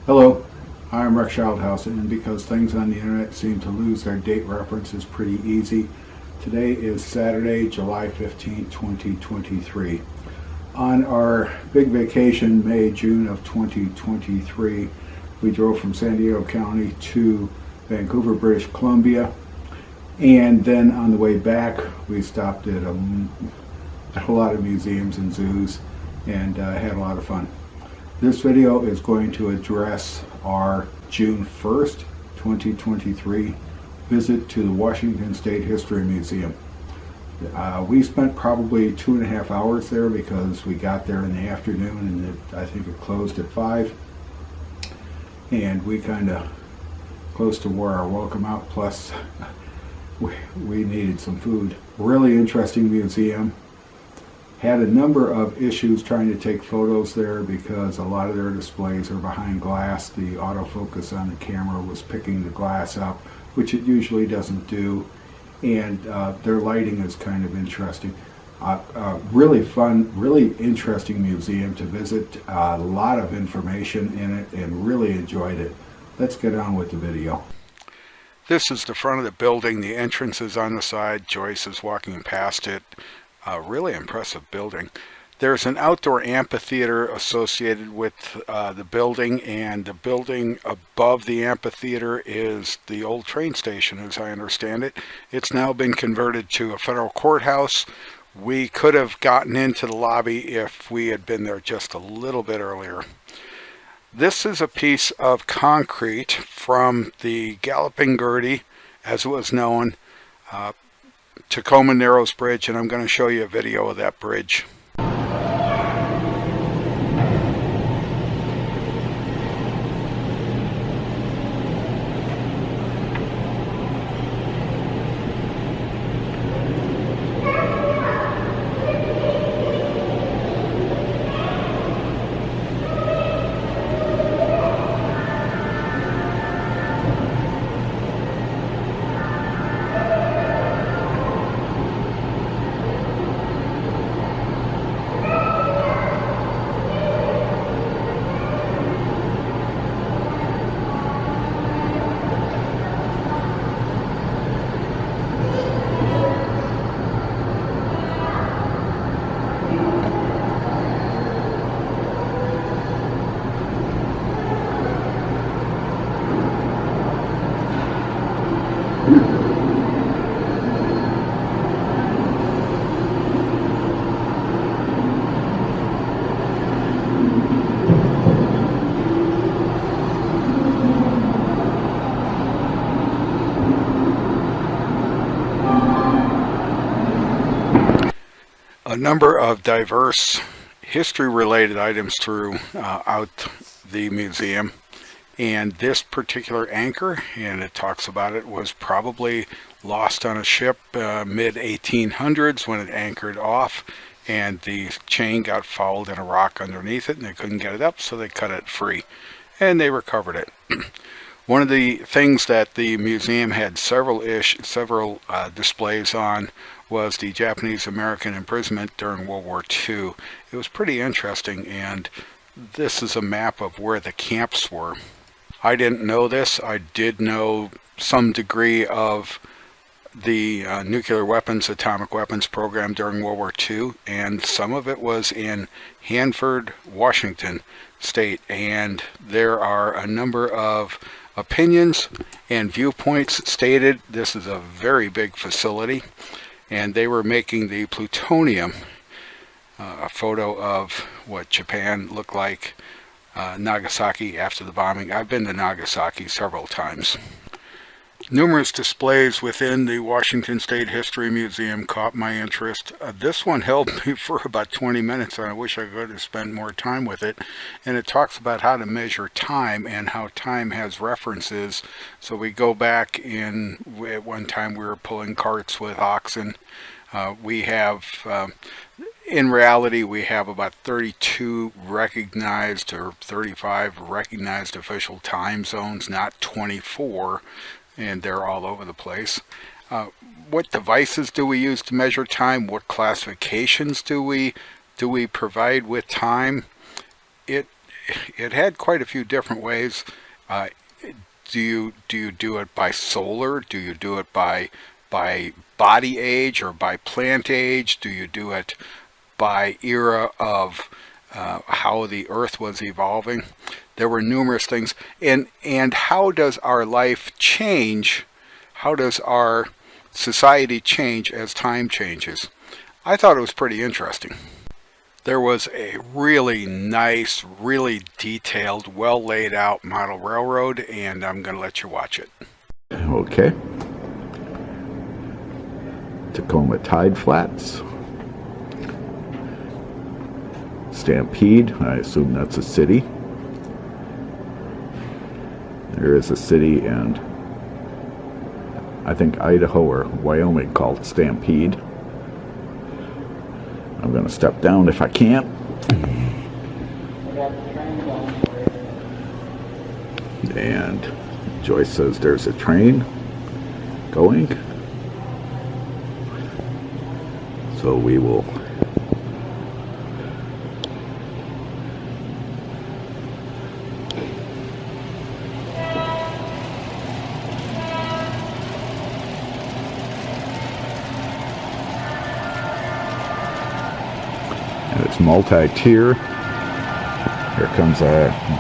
Hello, I'm Rex Schildhausen, and because things on the internet seem to lose their date references pretty easy, today is Saturday, July 15, 2023. On our big vacation, May-June of 2023, we drove from San Diego County to Vancouver, British Columbia, and then on the way back, we stopped at a lot of museums and zoos and had a lot of fun. This video is going to address our June 1st, 2023 visit to the Washington State History Museum. We spent probably 2.5 hours there because we got there in the afternoon and I think it closed at 5. And we kind of close to wore our welcome out, plus we needed some food. Really interesting museum. Had a number of issues trying to take photos there because a lot of their displays are behind glass. The autofocus on the camera was picking the glass up, which it usually doesn't do, and their lighting is kind of interesting. Really fun, really interesting museum to visit. A lot of information in it and really enjoyed it. Let's get on with the video. This is the front of the building. The entrance is on the side. Joyce is walking past it. Really impressive building. There's an outdoor amphitheater associated with the building, and the building above the amphitheater is the old train station, as I understand it. It's now been converted to a federal courthouse. We could have gotten into the lobby if we had been there just a little bit earlier. This is a piece of concrete from the Galloping Gertie, as it was known, Tacoma Narrows Bridge, and I'm going to show you a video of that bridge. A number of diverse history-related items throughout the museum, and this particular anchor, and it talks about it, was probably lost on a ship mid-1800s when it anchored off, and the chain got fouled in a rock underneath it and they couldn't get it up, so they cut it free and they recovered it. One of the things that the museum had several displays on was the Japanese-American imprisonment during World War II. It was pretty interesting, and this is a map of where the camps were. I didn't know this. I did know some degree of the nuclear weapons, atomic weapons program during World War II, and some of it was in Hanford, Washington State, and there are a number of opinions and viewpoints stated. This is a very big facility, and they were making the plutonium, a photo of what Japan looked like, Nagasaki after the bombing. I've been to Nagasaki several times. Numerous displays within the Washington State History Museum caught my interest. This one held me for about 20 minutes, and I wish I could have spent more time with it. And it talks about how to measure time and how time has references. So we go back in, at one time we were pulling carts with oxen. We have, in reality, we have about 32 recognized or 35 recognized official time zones, not 24. And they're all over the place. What devices do we use to measure time? What classifications do we provide with time? it had quite a few different ways. Uh, do you do it by solar? Do you do it by body age or by plant age? Do you do it by era of how the Earth was evolving? There were numerous things, and how does our life change? How does our society change as time changes? I thought it was pretty interesting. There was a really nice, really detailed, well laid out model railroad, and I'm going to let you watch it. Okay. Tacoma Tide Flats. Stampede, I assume that's a city. There is a city in, I think, Idaho or Wyoming called Stampede. I'm going to step down if I can. And Joyce says there's a train going. So we will it's multi-tier. Here comes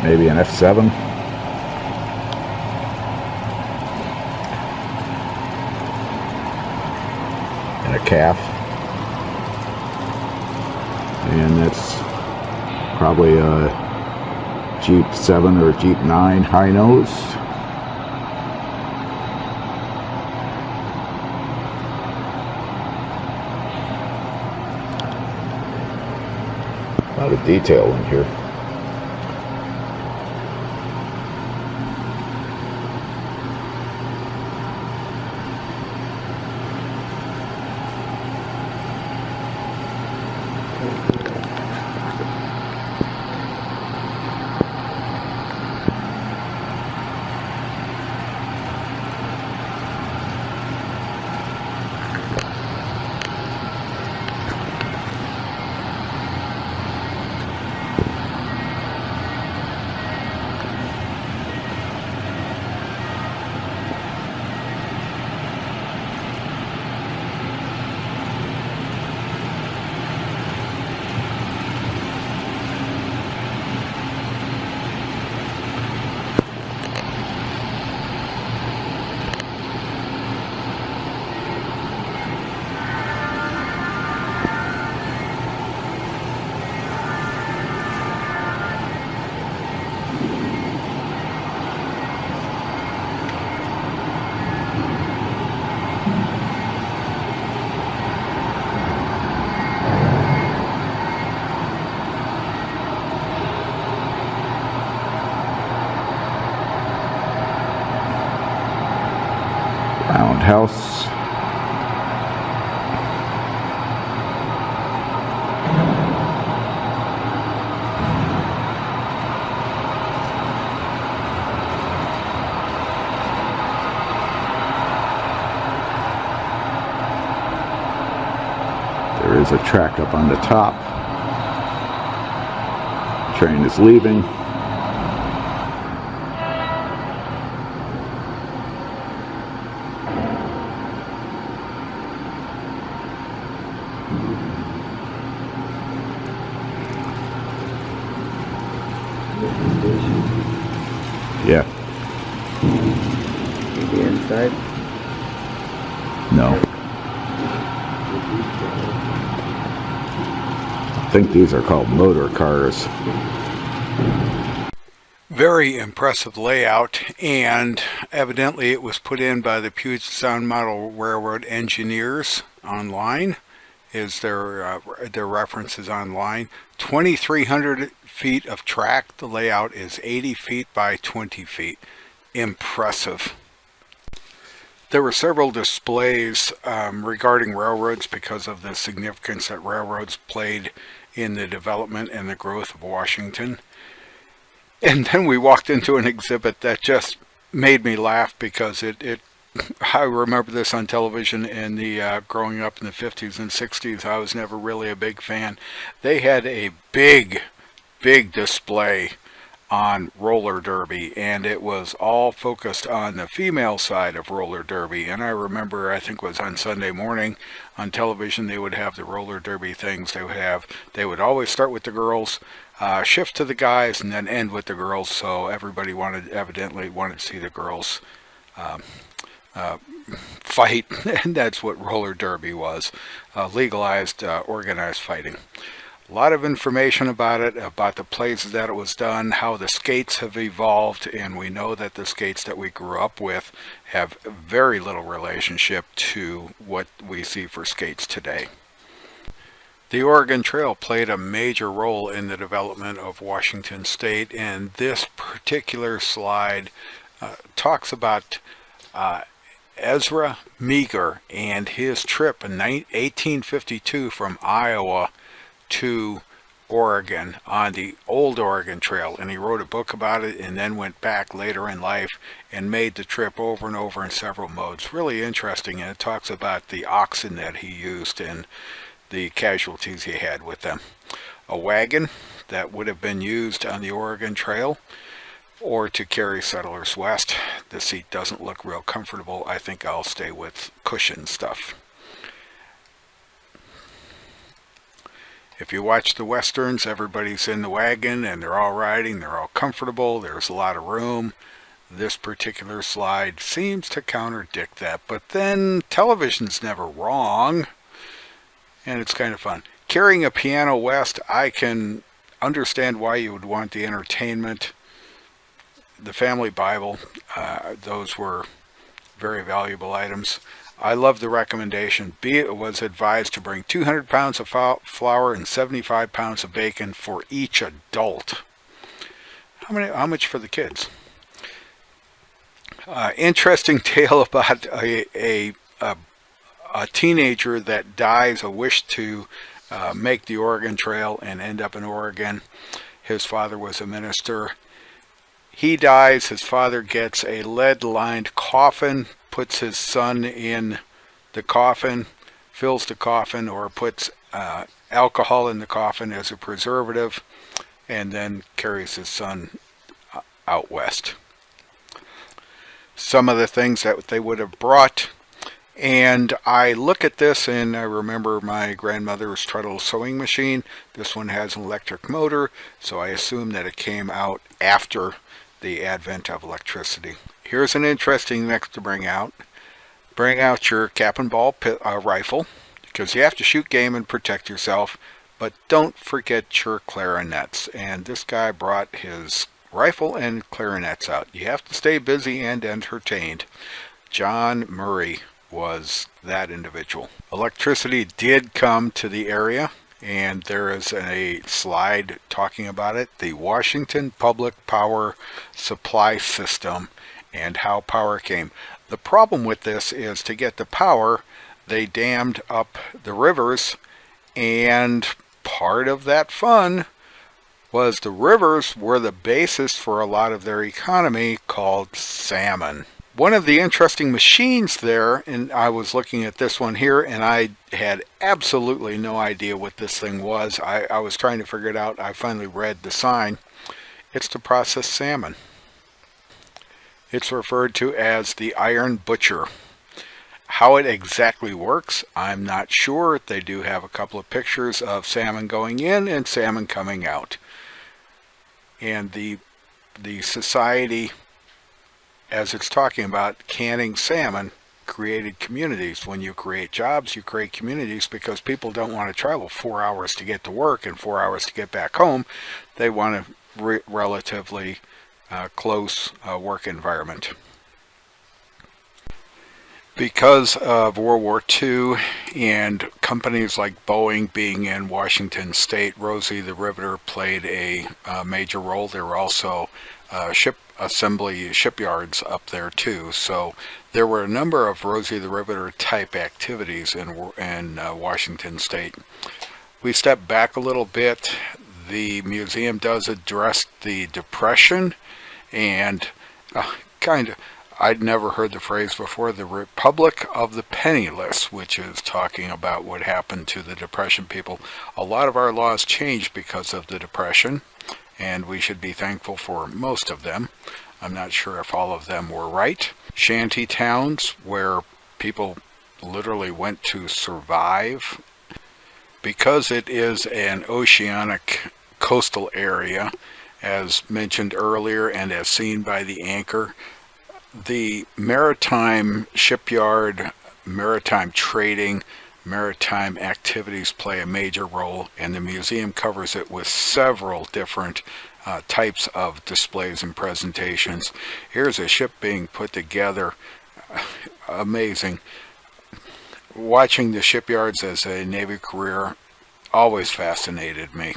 maybe an F7. And a calf. And that's probably a Jeep 7 or Jeep 9 high nose. A lot of detail in here. Roundhouse. There is a track up on the top. Train is leaving. Yeah. Maybe inside? No. I think these are called motor cars. Very impressive layout, and evidently it was put in by the Puget Sound Model Railroad engineers online. Is their references online. 2,300 feet of track. The layout is 80 feet by 20 feet. Impressive. There were several displays regarding railroads because of the significance that railroads played in the development and the growth of Washington. And then we walked into an exhibit that just made me laugh because I remember this on television in the growing up in the 50s and 60s. I was never really a big fan. They had a big display on roller derby, and it was all focused on the female side of roller derby. And I remember, I think it was on Sunday morning on television, they would have the roller derby things. They would always start with the girls, shift to the guys, and then end with the girls. So everybody evidently wanted to see the girls fight, and that's what roller derby was, legalized, organized fighting. A lot of information about it, about the places that it was done, how the skates have evolved, and we know that the skates that we grew up with have very little relationship to what we see for skates today. The Oregon Trail played a major role in the development of Washington State, and this particular slide talks about Ezra Meager and his trip in 1852 from Iowa to Oregon on the old Oregon Trail, and he wrote a book about it and then went back later in life and made the trip over and over in several modes. Really interesting, and it talks about the oxen that he used and the casualties he had with them. A wagon that would have been used on the Oregon Trail or to carry settlers west. The seat doesn't look real comfortable. I think I'll stay with cushion stuff. If you watch the westerns, everybody's in the wagon and they're all riding, they're all comfortable, there's a lot of room. This particular slide seems to contradict that, but then television's never wrong, and it's kind of fun. Carrying a piano west, I can understand why you would want the entertainment. The family Bible, those were very valuable items. I love the recommendation. It was advised to bring 200 pounds of flour and 75 pounds of bacon for each adult. How much for the kids? Interesting tale about a teenager that dies, a wish to make the Oregon Trail and end up in Oregon. His father was a minister. He dies, his father gets a lead-lined coffin, puts his son in the coffin, fills the coffin, or puts alcohol in the coffin as a preservative, and then carries his son out west. Some of the things that they would have brought, and I look at this and I remember my grandmother's treadle sewing machine. This one has an electric motor, so I assume that it came out after the advent of electricity. Here's an interesting mix to bring out. Bring out your cap and ball rifle, because you have to shoot game and protect yourself, but don't forget your clarinets. And this guy brought his rifle and clarinets out. You have to stay busy and entertained. John Murray was that individual. Electricity did come to the area, and there is a slide talking about it, the Washington Public Power Supply System and how power came. The problem with this is, to get the power, they dammed up the rivers, and part of that fun was the rivers were the basis for a lot of their economy, called salmon. One of the interesting machines there, and I was looking at this one here, and I had absolutely no idea what this thing was. I was trying to figure it out. I finally read the sign. It's to process salmon. It's referred to as the Iron Butcher. How it exactly works, I'm not sure. They do have a couple of pictures of salmon going in and salmon coming out. And the society, as it's talking about canning salmon, created communities. When you create jobs, you create communities, because people don't want to travel 4 hours to get to work and 4 hours to get back home. They want a relatively close work environment. Because of World War II and companies like Boeing being in Washington State, Rosie the Riveter played a major role. There were also ship assembly shipyards up there too. So there were a number of Rosie the Riveter type activities in Washington State. We step back a little bit. The museum does address the Depression, and I'd never heard the phrase before, the Republic of the Penniless, which is talking about what happened to the Depression people. A lot of our laws changed because of the Depression, and we should be thankful for most of them. I'm not sure if all of them were right. Shanty towns where people literally went to survive. Because it is an oceanic coastal area, as mentioned earlier and as seen by the anchor, the maritime shipyard, maritime trading, maritime activities play a major role, and the museum covers it with several different types of displays and presentations. Here's a ship being put together. Amazing. Watching the shipyards as a Navy career always fascinated me.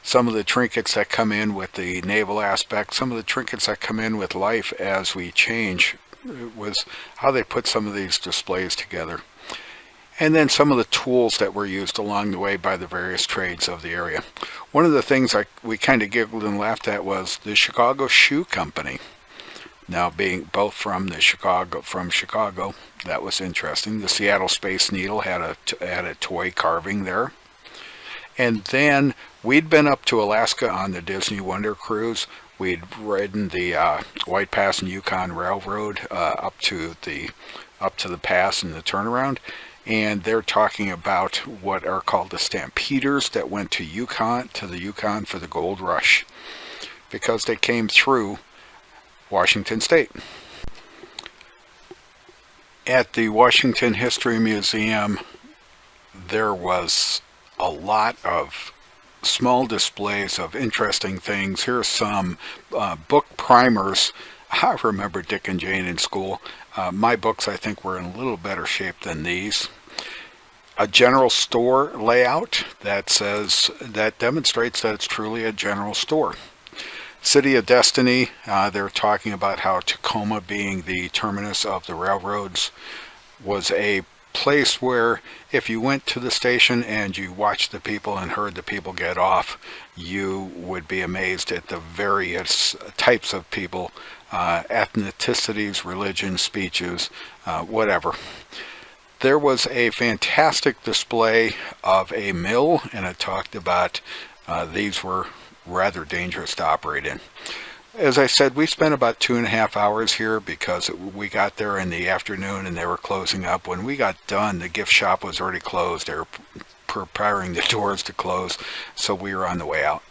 Some of the trinkets that come in with the naval aspect, some of the trinkets that come in with life as we change, was how they put some of these displays together. And then some of the tools that were used along the way by the various trades of the area. One of the things we kind of giggled and laughed at was the Chicago Shoe Company. Now, being both from Chicago, that was interesting. The Seattle Space Needle had a toy carving there. And then we'd been up to Alaska on the Disney Wonder Cruise. We'd ridden the White Pass and Yukon Railroad up to the pass and the turnaround. And they're talking about what are called the Stampeders that went to the Yukon for the Gold Rush, because they came through Washington State. At the Washington History Museum, there was a lot of small displays of interesting things. Here's some book primers. I remember Dick and Jane in school. My books, I think, were in a little better shape than these. A general store layout that demonstrates that it's truly a general store. City of Destiny, they're talking about how Tacoma, being the terminus of the railroads, was a place where if you went to the station and you watched the people and heard the people get off, you would be amazed at the various types of people, ethnicities, religions, speeches, whatever. There was a fantastic display of a mill, and it talked about these were rather dangerous to operate in. As I said, we spent about 2.5 hours here because we got there in the afternoon and they were closing up. When we got done, the gift shop was already closed. They were preparing the doors to close, so we were on the way out.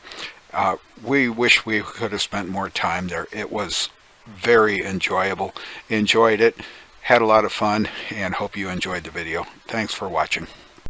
We wish we could have spent more time there. It was very enjoyable. Enjoyed it, had a lot of fun, and hope you enjoyed the video. Thanks for watching.